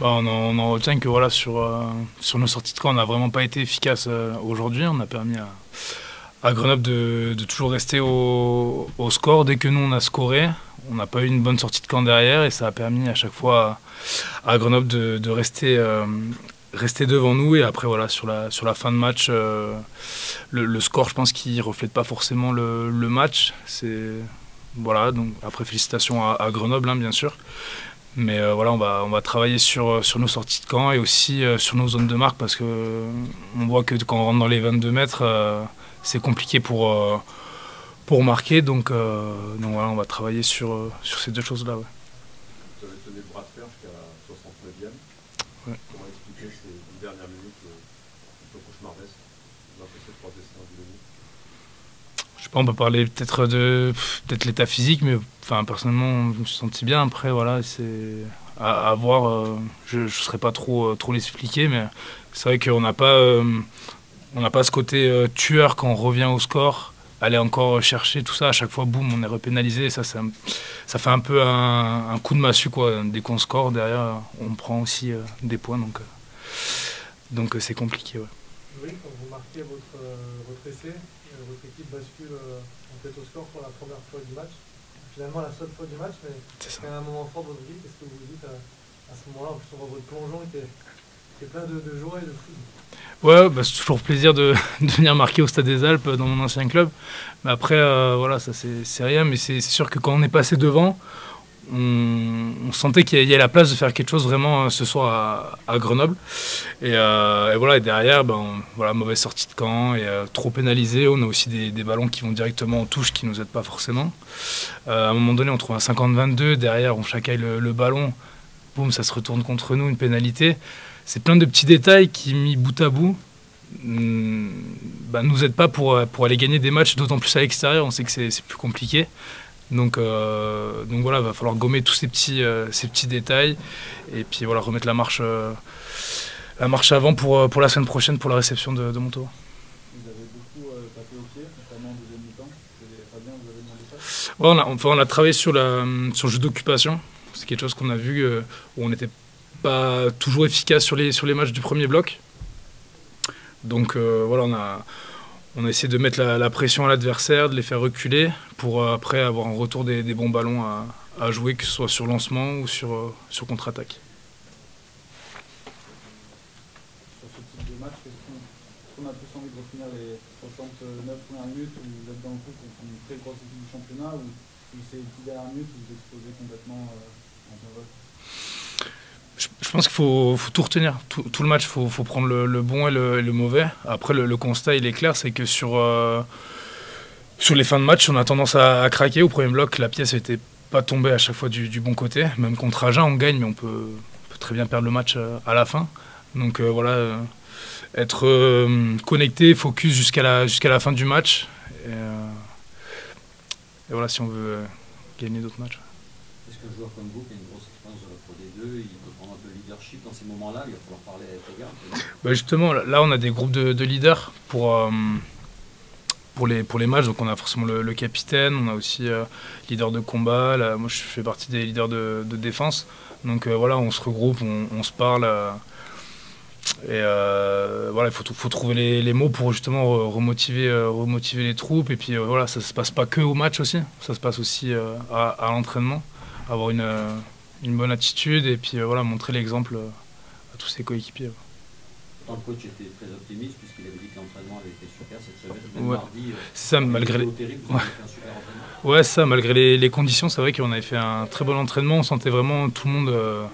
On en retient que voilà, sur nos sorties de camp, on n'a vraiment pas été efficace aujourd'hui. On a permis à Grenoble de toujours rester au score. Dès que nous on a scoré, on n'a pas eu une bonne sortie de camp derrière et ça a permis à chaque fois à Grenoble de rester devant nous. Et après voilà, sur la fin de match, le score, je pense qu'il reflète pas forcément le match. Voilà, donc après félicitations à Grenoble, hein, bien sûr. Mais voilà, on va travailler sur nos sorties de camp et aussi sur nos zones de marque parce que on voit que quand on rentre dans les 22 mètres, c'est compliqué pour marquer. Donc voilà, on va travailler sur ces deux choses-là. Ouais. Vous avez tenu le bras de fer jusqu'à la 69e. Ouais. Comment expliquer ces 10 dernières minutes un peu cauchemardesques? Vous avez ces 3 destins du demi? Je sais pas, on peut parler peut-être de l'état physique, mais enfin personnellement, je me suis senti bien. Après, voilà, c'est à voir. Je ne saurais pas trop l'expliquer, mais c'est vrai qu'on n'a pas ce côté tueur quand on revient au score, aller encore chercher tout ça. À chaque fois, boum, on est repénalisé. Ça fait un peu un coup de massue, quoi. Dès qu'on score, derrière, on prend aussi des points, donc c'est compliqué. Ouais. Oui, quand vous marquez votre essai, votre équipe bascule en tête au score pour la première fois du match. Finalement, la seule fois du match, mais c'est un moment fort de votre vie. Qu'est-ce que vous vous dites à ce moment-là? En plus, on voit votre plongeon était plein de joie et de foule. Ouais, bah, c'est toujours plaisir de venir marquer au Stade des Alpes dans mon ancien club. Mais après, voilà, ça c'est rien. Mais c'est sûr que quand on est passé devant, on sentait qu'il y a la place de faire quelque chose vraiment ce soir à Grenoble. Et voilà, et derrière, voilà, mauvaise sortie de camp et trop pénalisé. On a aussi des ballons qui vont directement en touche qui ne nous aident pas forcément. À un moment donné, on trouve un 50-22. Derrière, on chacaille le ballon. Boum, ça se retourne contre nous, une pénalité. C'est plein de petits détails qui, mis bout à bout, nous aident pas pour aller gagner des matchs, d'autant plus à l'extérieur. On sait que c'est plus compliqué. Donc voilà, il va falloir gommer tous ces petits détails et puis voilà, remettre la marche avant pour la semaine prochaine pour la réception de Montauban. Vous avez beaucoup tapé au pied, notamment en deuxième mi-temps. Fabien, vous avez demandé ça? Ouais, on a travaillé sur le jeu d'occupation. C'est quelque chose qu'on a vu où on n'était pas toujours efficace sur les matchs du premier bloc. Donc voilà, on a essayé de mettre la pression à l'adversaire, de les faire reculer pour après avoir un retour des bons ballons à jouer, que ce soit sur lancement ou sur contre-attaque. Sur ce type de match, est-ce qu'on a plus envie de retenir les 69 premières minutes où vous êtes dans le coup contre une très grosse équipe du championnat ou ces 10 dernières minutes où vous explosez complètement en plein vol? Je pense qu'il faut tout retenir, tout le match, il faut prendre le bon et le mauvais. Après, le constat, il est clair, c'est que sur les fins de match, on a tendance à craquer. Au premier bloc, la pièce n'était pas tombée à chaque fois du bon côté. Même contre Agen, on gagne, mais on peut très bien perdre le match à la fin. Donc voilà, être connecté, focus jusqu'à la fin du match. Et voilà, si on veut gagner d'autres matchs. Est-ce qu'un joueur comme vous, qui a une grosse expérience de la Pro D2, il peut prendre un peu le leadership dans ces moments-là? Il va falloir parler avec les gars. Justement, là, on a des groupes de leaders pour les matchs. Donc, on a forcément le capitaine, on a aussi leader de combat. Là, moi, je fais partie des leaders de défense. Donc, voilà, on se regroupe, on se parle. Et voilà, il faut trouver les mots pour justement remotiver les troupes. Et puis, voilà, ça ne se passe pas que au match aussi. Ça se passe aussi à l'entraînement. Avoir une bonne attitude et puis voilà, montrer l'exemple à tous ses coéquipiers. Le coach était très optimiste puisqu'il avait dit que l'entraînement avait été super cette semaine. Même Ouais. mardi, C'est ça, malgré les... terrible, vous avez fait un super entraînement. Ouais, ça, malgré les conditions, c'est vrai qu'on avait fait un très bon entraînement. On sentait vraiment tout le monde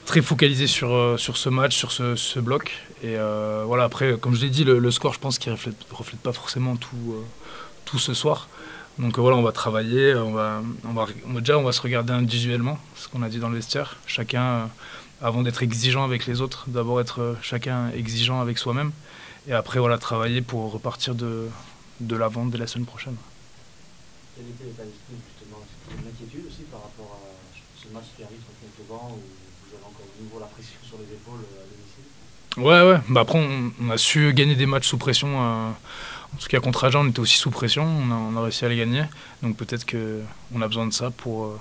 très focalisé sur ce match, sur ce bloc. Et voilà, après, comme je l'ai dit, le score, je pense qu'il reflète pas forcément tout ce soir. Donc voilà, on va travailler, on va se regarder individuellement, ce qu'on a dit dans le vestiaire. Chacun, avant d'être exigeant avec les autres, d'abord être chacun exigeant avec soi-même. Et après, voilà, travailler pour repartir de l'avant dès la semaine prochaine. Quel était l'état d'esprit justement? Est-ce qu'il y a une inquiétude aussi par rapport à ce match qui arrive contre Montauban où vous avez encore de nouveau la pression sur les épaules à domicile? Ouais. Après, on a su gagner des matchs sous pression. En tout cas, contre Agen, on était aussi sous pression. On a réussi à les gagner. Donc peut-être qu'on a besoin de ça pour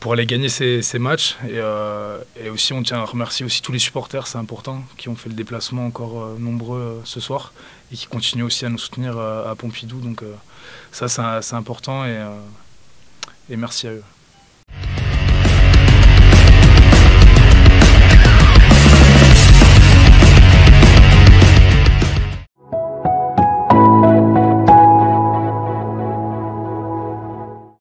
pour aller gagner ces matchs. Et aussi, on tient à remercier aussi tous les supporters, c'est important, qui ont fait le déplacement encore nombreux ce soir et qui continuent aussi à nous soutenir à Pompidou. Donc ça, c'est important et merci à eux.